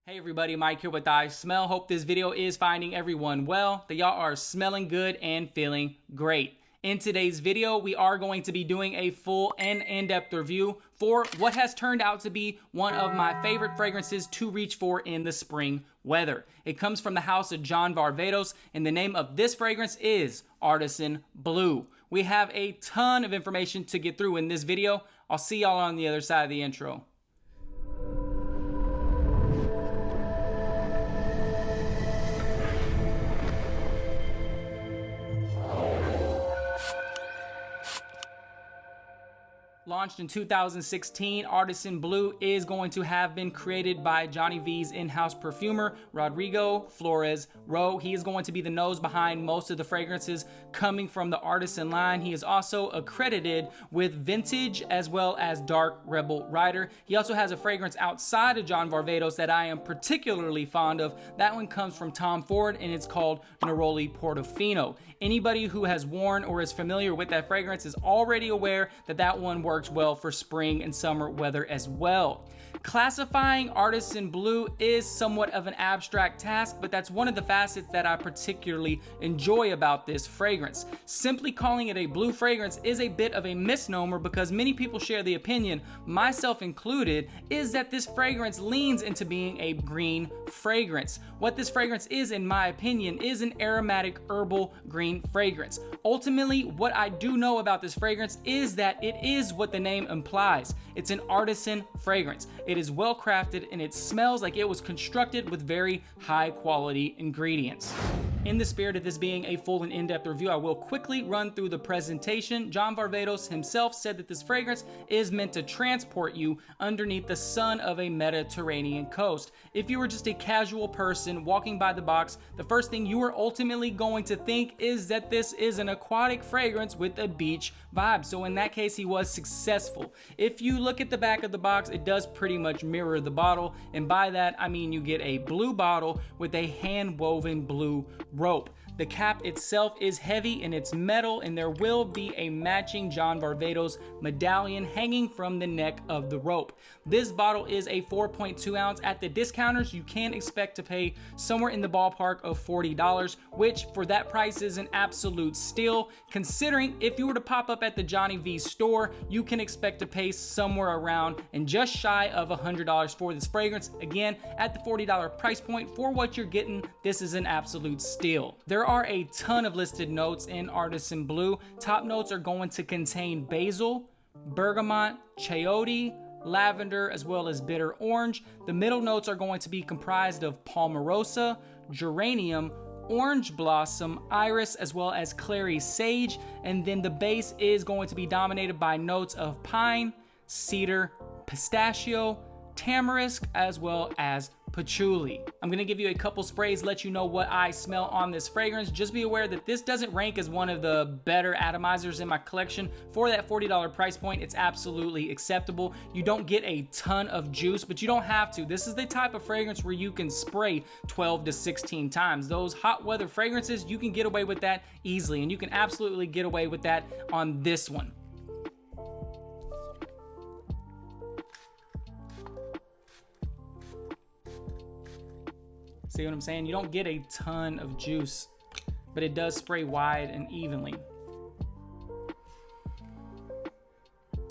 Hey everybody, Mike here with iSMELL. Hope this video is finding everyone well, that y'all are smelling good and feeling great. In today's video, we are going to be doing a full and in-depth review for what has turned out to be one of my favorite fragrances to reach for in the spring weather. It comes from the house of John Varvatos, and the name of this fragrance is Artisan Blue. We have a ton of information to get through in this video. I'll see y'all on the other side of the intro. Launched in 2016, Artisan Blue is going to have been created by Johnny V's in-house perfumer, Rodrigo Flores Rowe. He is going to be the nose behind most of the fragrances coming from the Artisan line. He is also accredited with Vintage as well as Dark Rebel Rider. He also has a fragrance outside of John Varvatos that I am particularly fond of. That one comes from Tom Ford and it's called Neroli Portofino. Anybody who has worn or is familiar with that fragrance is already aware that that one works well for spring and summer weather as well. Classifying Artisan Blue is somewhat of an abstract task, but that's one of the facets that I particularly enjoy about this fragrance. Simply calling it a blue fragrance is a bit of a misnomer because many people share the opinion, myself included, is that this fragrance leans into being a green fragrance. What this fragrance is, in my opinion, is an aromatic herbal green fragrance. Ultimately, what I do know about this fragrance is that it is what the name implies. It's an artisan fragrance. It is well crafted and it smells like it was constructed with very high quality ingredients. In the spirit of this being a full and in-depth review, I will quickly run through the presentation. John Varvatos himself said that this fragrance is meant to transport you underneath the sun of a Mediterranean coast. If you were just a casual person walking by the box, the first thing you are ultimately going to think is that this is an aquatic fragrance with a beach vibe. So in that case, he was successful. If you look at the back of the box, it does pretty much mirror the bottle. And by that, I mean you get a blue bottle with a hand-woven blue rope. The cap itself is heavy and it's metal, and there will be a matching John Varvatos medallion hanging from the neck of the rope. This bottle is a 4.2 ounce. At the discounters, you can expect to pay somewhere in the ballpark of $40, which for that price is an absolute steal, considering if you were to pop up at the Johnny V store, you can expect to pay somewhere around and just shy of $100 for this fragrance. Again, at the $40 price point for what you're getting, this is an absolute steal. There are a ton of listed notes in Artisan Blue. Top notes are going to contain basil, bergamot, chayote, lavender, as well as bitter orange. The middle notes are going to be comprised of palmarosa, geranium, orange blossom, iris, as well as clary sage. And then the base is going to be dominated by notes of pine, cedar, pistachio, tamarisk, as well as patchouli. I'm gonna give you a couple sprays, let you know what I smell on this fragrance. Just be aware that this doesn't rank as one of the better atomizers in my collection. For that $40 price point, it's absolutely acceptable. You don't get a ton of juice, but you don't have to. This is the type of fragrance where you can spray 12 to 16 times. Those hot weather fragrances, you can get away with that easily, and you can absolutely get away with that on this one. See what I'm saying? You don't get a ton of juice, but it does spray wide and evenly.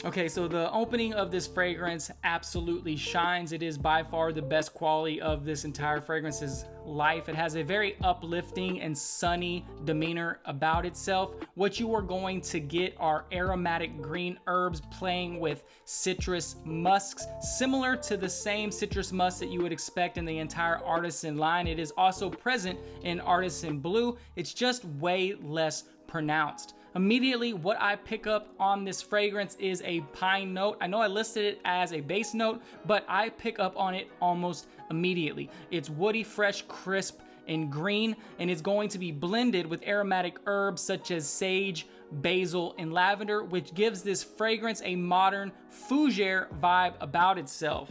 Okay, so the opening of this fragrance absolutely shines. It is by far the best quality of this entire fragrance's life. It has a very uplifting and sunny demeanor about itself. What you are going to get are aromatic green herbs playing with citrus musks, similar to the same citrus musk that you would expect in the entire Artisan line. It is also present in Artisan Blue. It's just way less pronounced. Immediately, what I pick up on this fragrance is a pine note. I know I listed it as a base note, but I pick up on it almost immediately. It's woody, fresh, crisp, and green, and it's going to be blended with aromatic herbs such as sage, basil, and lavender, which gives this fragrance a modern fougere vibe about itself.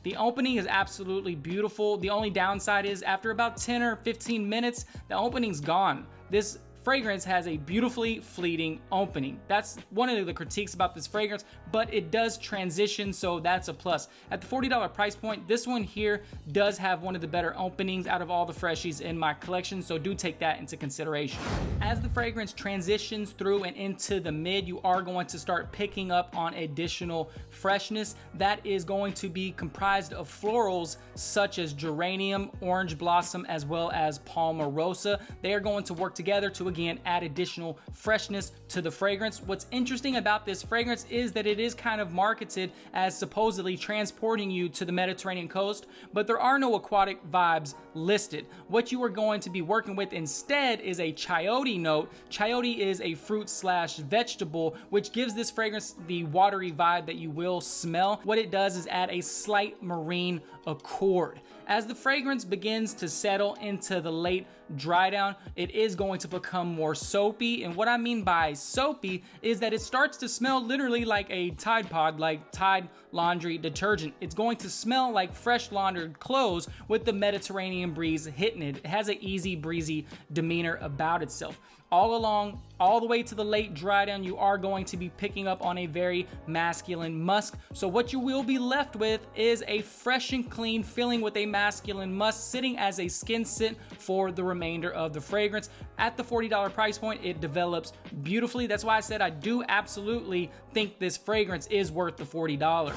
The opening is absolutely beautiful. The only downside is after about 10 or 15 minutes, the opening's gone. This fragrance has a beautifully fleeting opening. That's one of the critiques about this fragrance, but it does transition, so that's a plus. At the $40 price point, this one here does have one of the better openings out of all the freshies in my collection, so do take that into consideration. As the fragrance transitions through and into the mid, you are going to start picking up on additional freshness that is going to be comprised of florals such as geranium, orange blossom, as well as palmarosa. They are going to work together to again add additional freshness to the fragrance. What's interesting about this fragrance is that it is kind of marketed as supposedly transporting you to the Mediterranean coast, but there are no aquatic vibes listed. What you are going to be working with instead is a chayote note. Chayote is a fruit slash vegetable, which gives this fragrance the watery vibe that you will smell. What it does is add a slight marine accord. As the fragrance begins to settle into the late dry down, it is going to become more soapy. And what I mean by soapy is that it starts to smell literally like a Tide Pod, like Tide laundry detergent. It's going to smell like fresh laundered clothes with the Mediterranean breeze hitting it. It has an easy breezy demeanor about itself. All along, all the way to the late dry down, you are going to be picking up on a very masculine musk. So what you will be left with is a fresh and clean feeling with a masculine musk sitting as a skin scent for the remainder of the fragrance. At the $40 price point, it develops beautifully. That's why I said I do absolutely think this fragrance is worth the $40.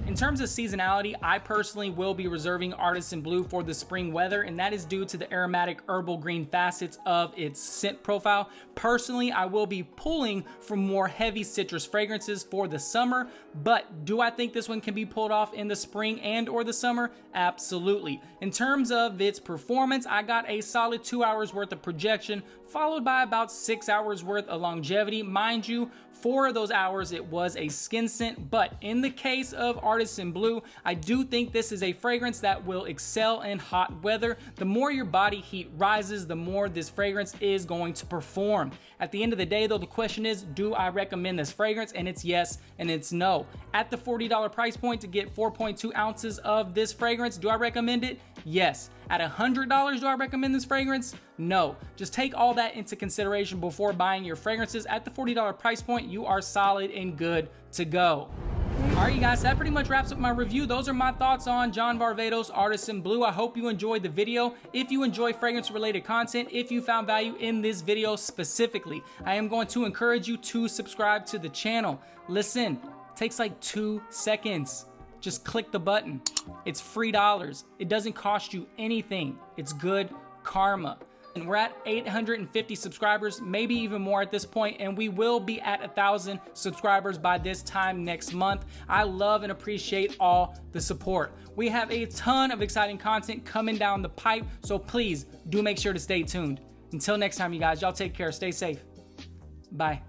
In terms of seasonality, I personally will be reserving Artisan Blue for the spring weather, and that is due to the aromatic herbal green facets of its scent profile. Personally, I will be pulling from more heavy citrus fragrances for the summer, but do I think this one can be pulled off in the spring and or the summer? Absolutely. In terms of its performance, I got a solid 2 hours worth of projection, followed by about 6 hours worth of longevity. Mind you, 4 of those hours it was a skin scent, but in the case of Artisan Blue, I do think this is a fragrance that will excel in hot weather. The more your body heat rises, the more this fragrance is going to perform. At the end of the day though, the question is, do I recommend this fragrance? And it's yes and it's no. At the $40 price point to get 4.2 ounces of this fragrance, do I recommend it? Yes. At $100, do I recommend this fragrance? No. Just take all that into consideration before buying your fragrances. At the $40 price point, you are solid and good to go. Alright you guys, that pretty much wraps up my review. Those are my thoughts on John Varvatos Artisan Blue. I hope you enjoyed the video. If you enjoy fragrance related content, if you found value in this video specifically, I am going to encourage you to subscribe to the channel. Listen, it takes like 2 seconds. Just click the button. It's free dollars. It doesn't cost you anything. It's good karma. And we're at 850 subscribers, maybe even more at this point, and we will be at 1,000 subscribers by this time next month. I love and appreciate all the support. We have a ton of exciting content coming down the pipe, so please do make sure to stay tuned. Until next time, you guys, y'all take care. Stay safe. Bye.